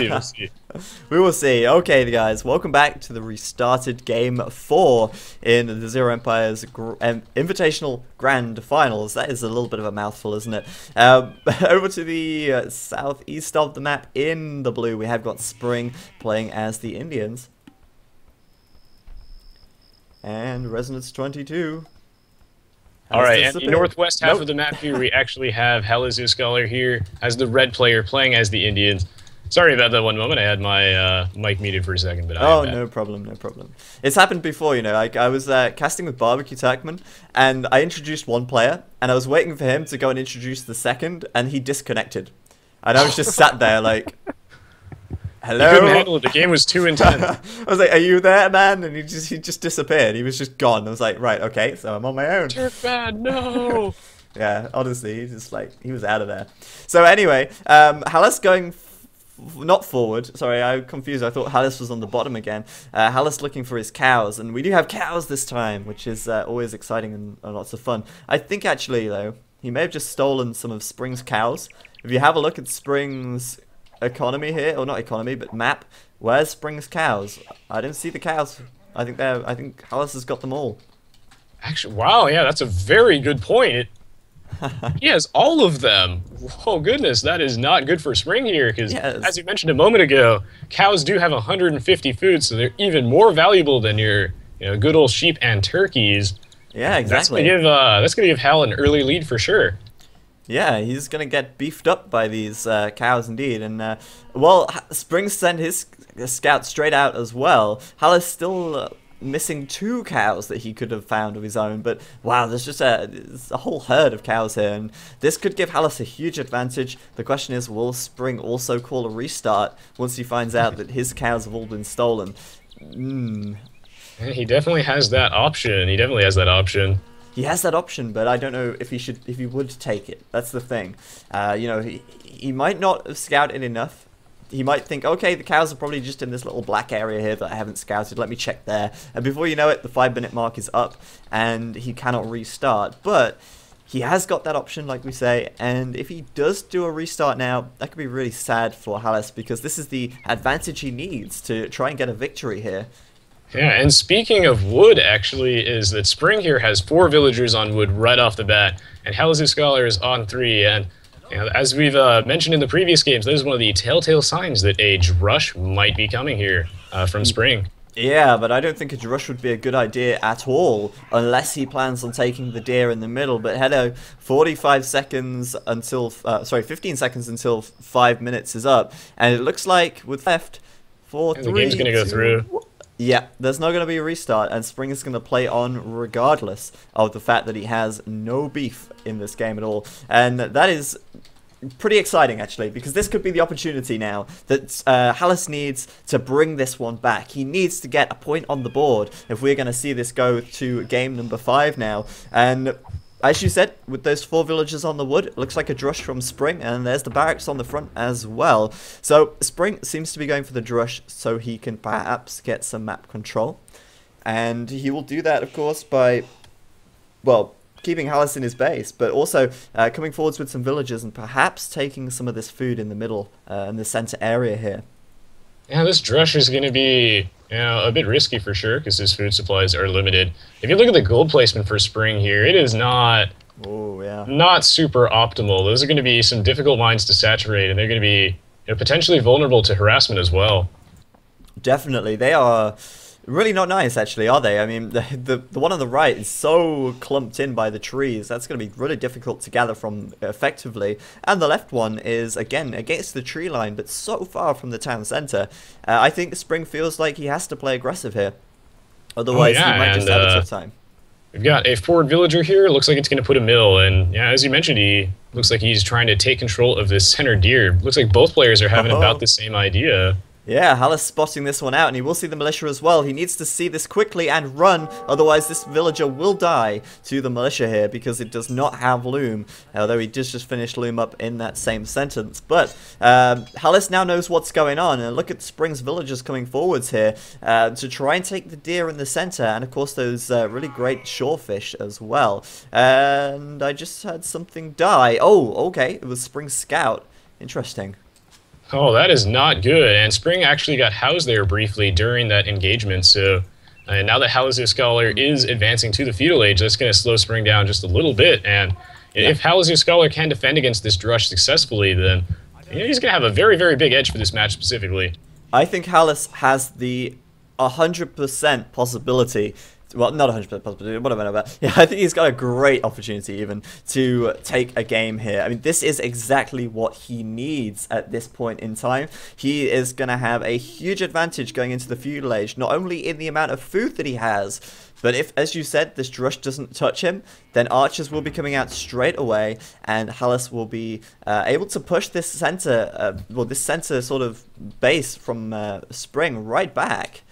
see, we'll see. We will see. Okay, guys, welcome back to the restarted Game 4 in the ZeroEmpires Invitational Grand Finals. That is a little bit of a mouthful, isn't it? Over to the southeast of the map in the blue, we have got Spring playing as the Indians. And Resonance 22. Alright, and the northwest half of the map here, we actually have Hallis Scholar here as the red player playing as the Indians. Sorry about that one moment, I had my mic muted for a second, but oh, no problem, no problem. It's happened before, you know, I was casting with Barbecue Turkman, and I introduced one player, and I was waiting for him to go and introduce the second, and he disconnected. And I was just sat there like, hello? He couldn't handle it, the game was too intense. I was like, are you there, man? And he just disappeared, he was just gone. I was like, right, okay, so I'm on my own. Turkman, no! Yeah, honestly, he just like, he was out of there. So anyway, Hallis going not forward. Sorry, I'm confused. I thought Hallis was on the bottom again. Hallis looking for his cows, and we do have cows this time, which is always exciting and lots of fun. I think actually, though, he may have just stolen some of Spring's cows. If you have a look at Spring's economy here, or not economy, but map, where's Spring's cows? I don't see the cows. I think Hallis has got them all. Actually, wow, yeah, that's a very good point. He has all of them. Oh goodness, that is not good for Spring here, because as you mentioned a moment ago, cows do have 150 food, so they're even more valuable than your good old sheep and turkeys. Yeah, exactly. That's gonna give Hal an early lead for sure. Yeah, he's gonna get beefed up by these cows indeed, and well, Spring sent his scout straight out as well. Hal is still missing 2 cows that he could have found of his own, but wow, there's just a whole herd of cows here, and this could give Hallis a huge advantage. The question is, will Spring also call a restart once he finds out that his cows have all been stolen? He definitely has that option. He has that option, but I don't know if he would take it. That's the thing. You know, he might not have scouted enough. He might think, okay, the cows are probably just in this little black area here that I haven't scouted. Let me check there. And before you know it, the 5-minute mark is up, and he cannot restart. But he has got that option, like we say, and if he does do a restart now, that could be really sad for Hallis, because this is the advantage he needs to try and get a victory here. Yeah, and speaking of wood, actually, is that Spring here has 4 villagers on wood right off the bat, and Hallis Scholar is on 3, and as we've mentioned in the previous games, that is one of the telltale signs that a drush might be coming here from Spring. Yeah, but I don't think a drush would be a good idea at all, unless he plans on taking the deer in the middle. But hello, 45 seconds until, sorry, 15 seconds until 5 minutes is up, and it looks like with left, 4, 3, the game's going to go through. Yeah, there's not going to be a restart, and Spring is going to play on regardless of the fact that he has no beef in this game at all. And that is pretty exciting, actually, because this could be the opportunity now that Hallis needs to bring this one back. He needs to get a point on the board if we're going to see this go to game number 5 now. And as you said, with those 4 villagers on the wood, it looks like a drush from Spring, and there's the barracks on the front as well. So Spring seems to be going for the drush so he can perhaps get some map control. And he will do that, of course, by, well, keeping Hallis in his base, but also coming forwards with some villagers and perhaps taking some of this food in the middle, in the center area here. Yeah, this drush is going to be a bit risky for sure, because his food supplies are limited. If you look at the gold placement for Spring here, it is not super optimal. Those are going to be some difficult mines to saturate, and they're going to be potentially vulnerable to harassment as well. Definitely. They are really not nice, actually, are they? I mean, the one on the right is so clumped in by the trees. That's going to be really difficult to gather from effectively. And the left one is, again, against the tree line, but so far from the town center. I think Spring feels like he has to play aggressive here. Otherwise, he might just have a tough time. We've got a forward villager here. Looks like it's going to put a mill. And yeah, as you mentioned, he looks like he's trying to take control of this center deer. Looks like both players are having about the same idea. Yeah, Hallis spotting this one out, and he will see the militia as well. He needs to see this quickly and run, otherwise this villager will die to the militia here because it does not have loom, although he did just finish loom up in that same sentence. But Hallis now knows what's going on, and look at Spring's villagers coming forwards here to try and take the deer in the center, and of course those really great shorefish as well. And I just had something die. Oh, okay, it was Spring's scout. Interesting. Oh, that is not good. And Spring actually got housed there briefly during that engagement, so now that Hallis Scholar is advancing to the Feudal Age, that's going to slow Spring down just a little bit. And if Hallis Scholar can defend against this drush successfully, then he's going to have a very, very big edge for this match specifically. I think Hallis has the 100% possibility. Well, not 100% possibility, what am I about? Yeah, I think he's got a great opportunity even to take a game here. I mean, this is exactly what he needs at this point in time. He is going to have a huge advantage going into the Feudal Age, not only in the amount of food that he has, but if, as you said, this drush doesn't touch him, then archers will be coming out straight away, and Hallis will be able to push this center, this center sort of base from Spring right back.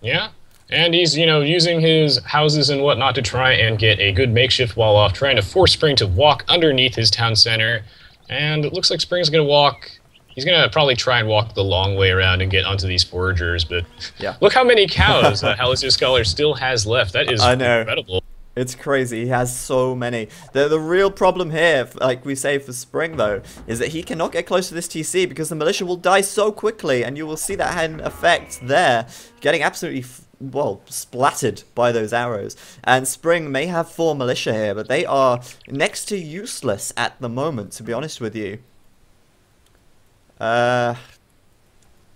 Yeah. And he's, using his houses and whatnot to try and get a good makeshift wall off, trying to force Spring to walk underneath his town center. And it looks like Spring's going to walk. He's going to probably try and walk the long way around and get onto these foragers. But look how many cows Hallis Scholar still has left. That is incredible. It's crazy. He has so many. The real problem here, like we say for Spring, though, is that he cannot get close to this TC because the militia will die so quickly. And you will see that had an effect there, getting absolutely splattered by those arrows. And Spring may have 4 militia here, but they are next to useless at the moment, to be honest with you. Okay,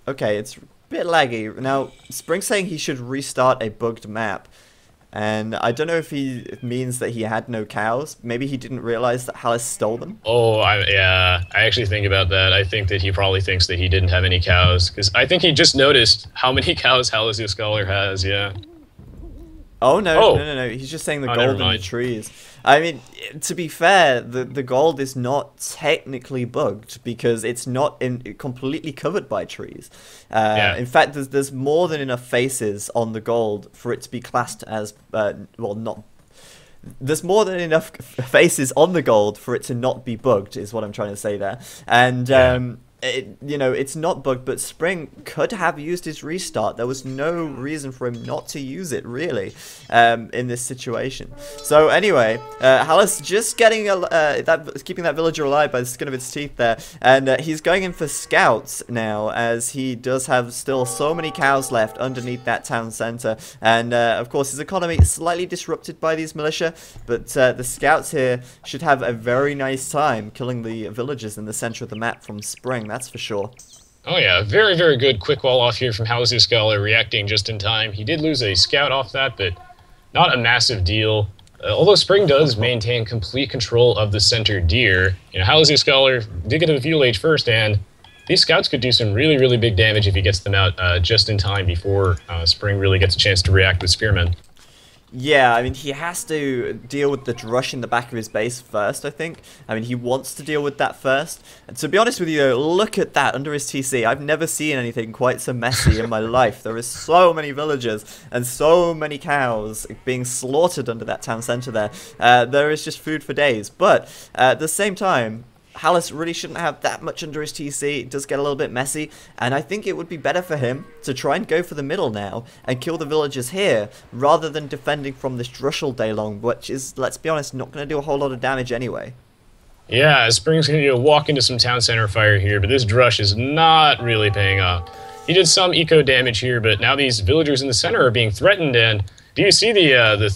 it's a bit laggy. Now, Spring's saying he should restart a bugged map. And I don't know if he means that he had no cows. Maybe he didn't realize that Hallis stole them. Oh, I actually think about that. I think that he probably thinks that he didn't have any cows. Because I think he just noticed how many cows Hallis Scholar has, Oh, no. He's just saying the gold in the trees. I mean, to be fair, the gold is not technically bugged because it's not completely covered by trees. In fact, there's more than enough faces on the gold for it to be classed as, there's more than enough faces on the gold for it to not be bugged, is what I'm trying to say there. And, it's not bugged, but Spring could have used his restart. There was no reason for him not to use it, really, in this situation. So anyway, Hallis just getting keeping that villager alive by the skin of its teeth there, and he's going in for scouts now, as he does have still so many cows left underneath that town center, and of course his economy is slightly disrupted by these militia, but the scouts here should have a very nice time killing the villagers in the center of the map from Spring. That's for sure. Oh yeah, very, very good quick wall off here from Hallis Scholar, reacting just in time. He did lose a scout off that, but not a massive deal. Although Spring does maintain complete control of the center deer, Hallis Scholar did get to the Feudal Age first, and these scouts could do some really, really big damage if he gets them out just in time before Spring really gets a chance to react with spearmen. Yeah, I mean, he has to deal with the drush in the back of his base first, I think. I mean, he wants to deal with that first. And to be honest with you, though, look at that under his TC. I've never seen anything quite so messy in my life. There is so many villagers and so many cows being slaughtered under that town center there. There is just food for days. But at the same time, Hallis really shouldn't have that much under his TC. It does get a little bit messy, and I think it would be better for him to try and go for the middle now and kill the villagers here, rather than defending from this drush all day long, which is, let's be honest, not going to do a whole lot of damage anyway. Yeah, Spring's going to walk into some town center fire here, but this drush is not really paying off. He did some eco damage here, but now these villagers in the center are being threatened, and do you see the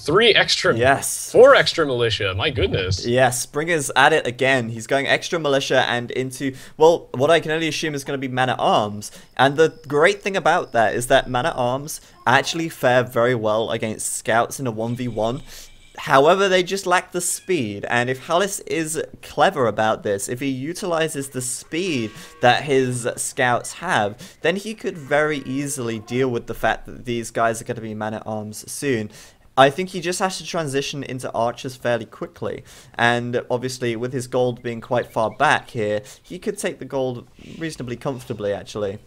4 extra militia? My goodness. Yes, Spring is at it again. He's going extra militia and into, well, what I can only assume is going to be man-at-arms. And the great thing about that is that man-at-arms actually fare very well against scouts in a 1v1. However, they just lack the speed, and if Hallis is clever about this, if he utilizes the speed that his scouts have, then he could very easily deal with the fact that these guys are going to be man-at-arms soon. I think he just has to transition into archers fairly quickly, and obviously with his gold being quite far back here, he could take the gold reasonably comfortably, actually.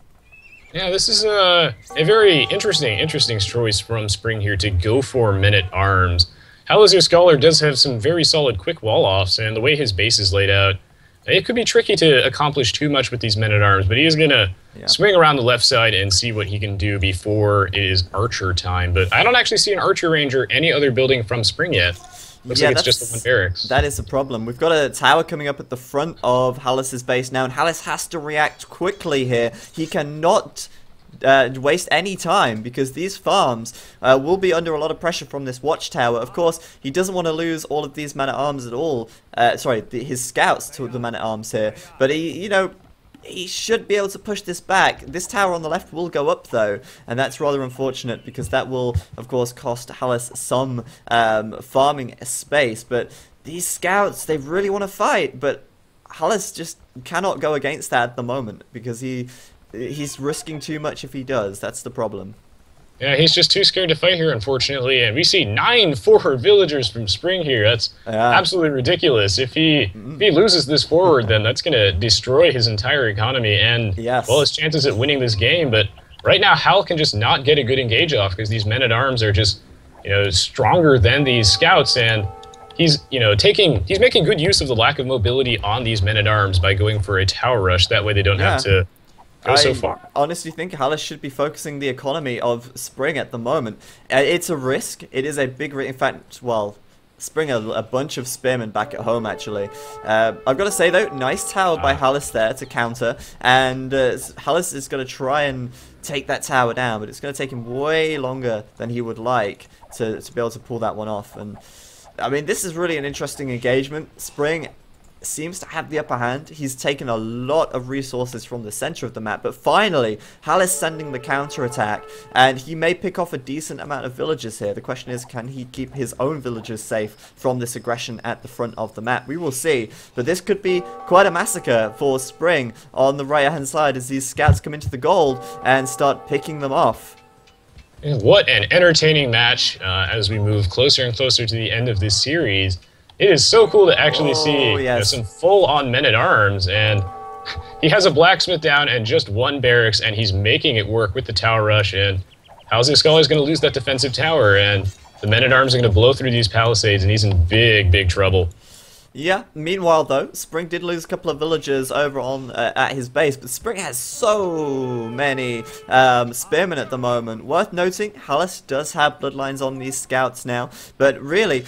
Yeah, this is a very interesting choice from Spring here to go for men-at-arms. Hallis Scholar does have some very solid quick wall-offs, and the way his base is laid out, it could be tricky to accomplish too much with these men-at-arms, but he is going to swing around the left side and see what he can do before it is archer time. But I don't actually see an archer range or any other building from Spring yet. Looks like it's just the one barracks. That is a problem. We've got a tower coming up at the front of Hallis's base now, and Hallis has to react quickly here. He cannot waste any time, because these farms will be under a lot of pressure from this watchtower. Of course, he doesn't want to lose all of these men-at-arms at all. His scouts to the men-at-arms here. But he should be able to push this back. This tower on the left will go up, though, and that's rather unfortunate, because that will, of course, cost Hallis some farming space. But these scouts, they really want to fight, but Hallis just cannot go against that at the moment, because he's risking too much if he does. That's the problem. Yeah, he's just too scared to fight here, unfortunately. And we see 9 forward villagers from Spring here. That's absolutely ridiculous. If he loses this forward, then that's going to destroy his entire economy and, well, his chances at winning this game. But right now, Hal can just not get a good engage off, because these men-at-arms are just, stronger than these scouts. And he's, he's making good use of the lack of mobility on these men-at-arms by going for a tower rush. That way they don't have to so far. I honestly think Hallis should be focusing the economy of Spring at the moment. It's a risk. It is a big risk. In fact, well, Spring a bunch of spearmen back at home, actually. I've got to say, though, nice tower by Hallis there to counter. And Hallis is going to try and take that tower down, but it's going to take him way longer than he would like to be able to pull that one off. And I mean, this is really an interesting engagement. Spring seems to have the upper hand. He's taken a lot of resources from the center of the map, but finally Hallis sending the counter-attack, and he may pick off a decent amount of villagers here. The question is, can he keep his own villagers safe from this aggression at the front of the map? We will see, but this could be quite a massacre for Spring on the right hand side as these scouts come into the gold and start picking them off. What an entertaining match as we move closer and closer to the end of this series. It is so cool to actually see some full-on men-at-arms, and he has a blacksmith down and just one barracks, and he's making it work with the tower rush. And how's the Scholar is going to lose that defensive tower, and the men-at-arms are going to blow through these palisades, and he's in big, big trouble. Yeah, meanwhile, though, Spring did lose a couple of villagers over on at his base, but Spring has so many spearmen at the moment. Worth noting, Hallis does have bloodlines on these scouts now, but really,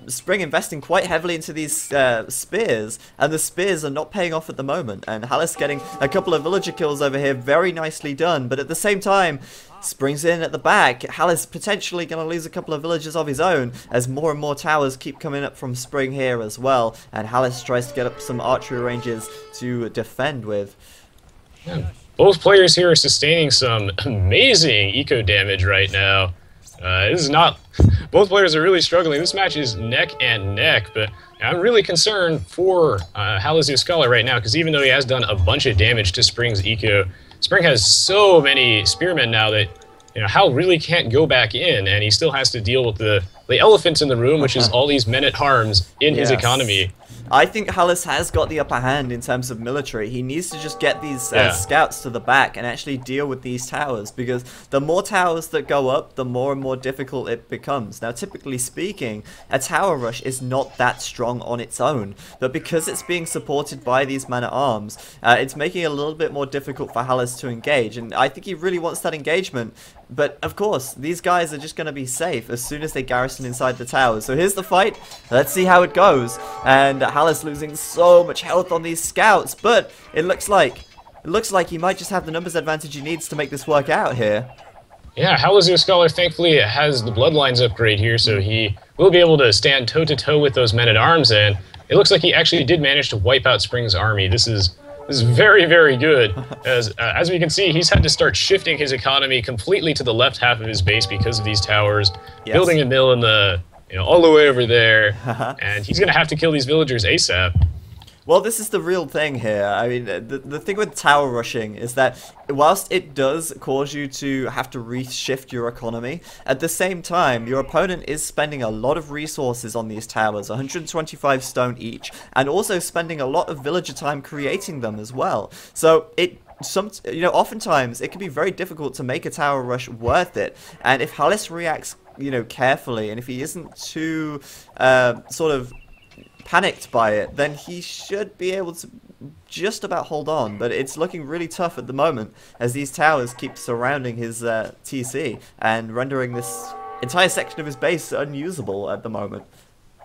Spring investing quite heavily into these spears, and the spears are not paying off at the moment, and Hallis getting a couple of villager kills over here, very nicely done, but at the same time, Spring's in at the back. Hallis potentially going to lose a couple of villagers of his own as more and more towers keep coming up from Spring here as well. And Hallis tries to get up some archery ranges to defend with. Yeah, both players here are sustaining some amazing eco damage right now. This is not... Both players are really struggling. This match is neck and neck, but I'm really concerned for Hallis Scholar right now, because even though he has done a bunch of damage to Spring's eco, Spring has so many spearmen now that Hal really can't go back in, and he still has to deal with the elephant in the room, which is all these men-at-arms in his economy. I think Hallis has got the upper hand in terms of military. He needs to just get these scouts to the back and actually deal with these towers, because the more towers that go up, the more and more difficult it becomes. Now, typically speaking, a tower rush is not that strong on its own, but because it's being supported by these men-at-arms, it's making it a little bit more difficult for Hallis to engage, and I think he really wants that engagement. But, of course, these guys are just going to be safe as soon as they garrison inside the towers. So here's the fight. Let's see how it goes. And Hallis losing so much health on these scouts. But it looks like he might just have the numbers advantage he needs to make this work out here. Yeah, Hallis Scholar thankfully has the bloodlines upgrade here, so he will be able to stand toe-to-toe with those men-at-arms. And it looks like he actually did manage to wipe out Spring's army. This is very, very good. As we can see, he's had to start shifting his economy completely to the left half of his base because of these towers, building a mill in the, all the way over there, and he's going to have to kill these villagers ASAP. Well, this is the real thing here. I mean, the thing with tower rushing is that whilst it does cause you to have to reshift your economy, at the same time, your opponent is spending a lot of resources on these towers, 125 stone each, and also spending a lot of villager time creating them as well. So oftentimes it can be very difficult to make a tower rush worth it. And if Hallis reacts, carefully, and if he isn't too sort of panicked by it, then he should be able to just about hold on. But it's looking really tough at the moment as these towers keep surrounding his TC and rendering this entire section of his base unusable at the moment.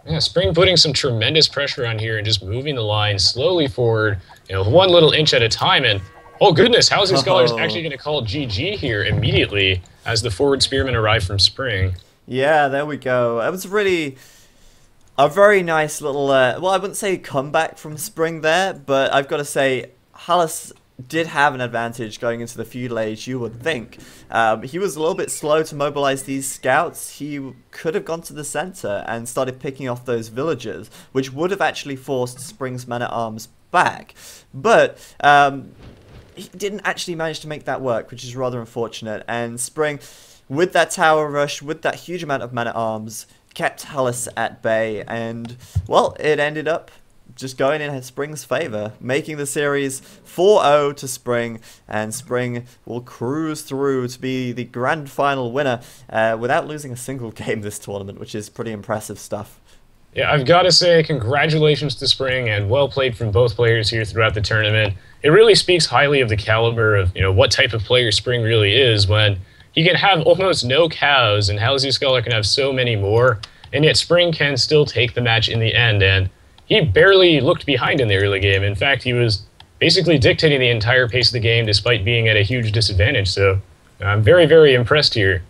Yeah, Spring putting some tremendous pressure on here and just moving the line slowly forward, one little inch at a time. And oh goodness, how's the Scholar's actually going to call GG here immediately as the forward spearmen arrive from Spring? Yeah, there we go. It was really a very nice little, well, I wouldn't say comeback from Spring there, but I've got to say, Hallis did have an advantage going into the Feudal Age, you would think. He was a little bit slow to mobilize these scouts. He could have gone to the center and started picking off those villagers, which would have actually forced Spring's men-at-arms back. But he didn't actually manage to make that work, which is rather unfortunate. And Spring, with that tower rush, with that huge amount of men-at-arms, kept Hallis at bay, and, well, it ended up just going in Spring's favor, making the series 4-0 to Spring, and Spring will cruise through to be the grand final winner without losing a single game this tournament, which is pretty impressive stuff. Yeah, I've got to say congratulations to Spring, and well played from both players here throughout the tournament. It really speaks highly of the caliber of what type of player Spring really is when he can have almost no cows, and Hallis Scholar can have so many more, and yet Spring can still take the match in the end. And he barely looked behind in the early game. In fact, he was basically dictating the entire pace of the game despite being at a huge disadvantage. So I'm very, very impressed here.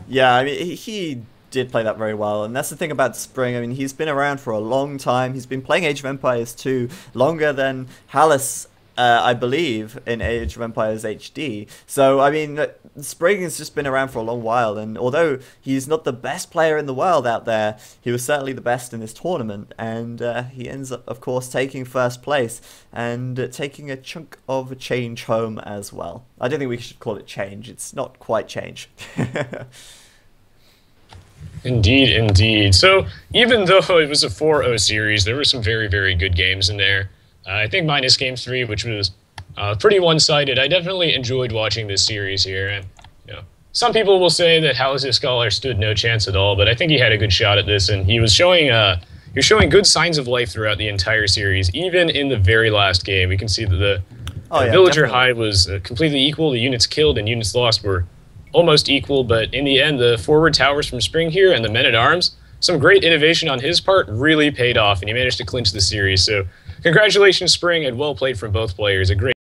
Yeah, I mean, he did play that very well. And that's the thing about Spring. I mean, he's been around for a long time. He's been playing Age of Empires 2 longer than Hallis, I believe, in Age of Empires HD. So, I mean, Spring has just been around for a long while, and although he's not the best player in the world out there, he was certainly the best in this tournament, and he ends up, of course, taking first place, and taking a chunk of change home as well. I don't think we should call it change. It's not quite change. Indeed, indeed. So, even though it was a 4-0 series, there were some very, very good games in there. I think minus Game 3, which was pretty one-sided. I definitely enjoyed watching this series here. And some people will say that Hallis Scholar stood no chance at all, but I think he had a good shot at this, and he was showing good signs of life throughout the entire series, even in the very last game. We can see that the villager high was completely equal. The units killed and units lost were almost equal, but in the end, the forward towers from Spring here and the men-at-arms, some great innovation on his part really paid off, and he managed to clinch the series. So congratulations, Spring, and well played from both players. A great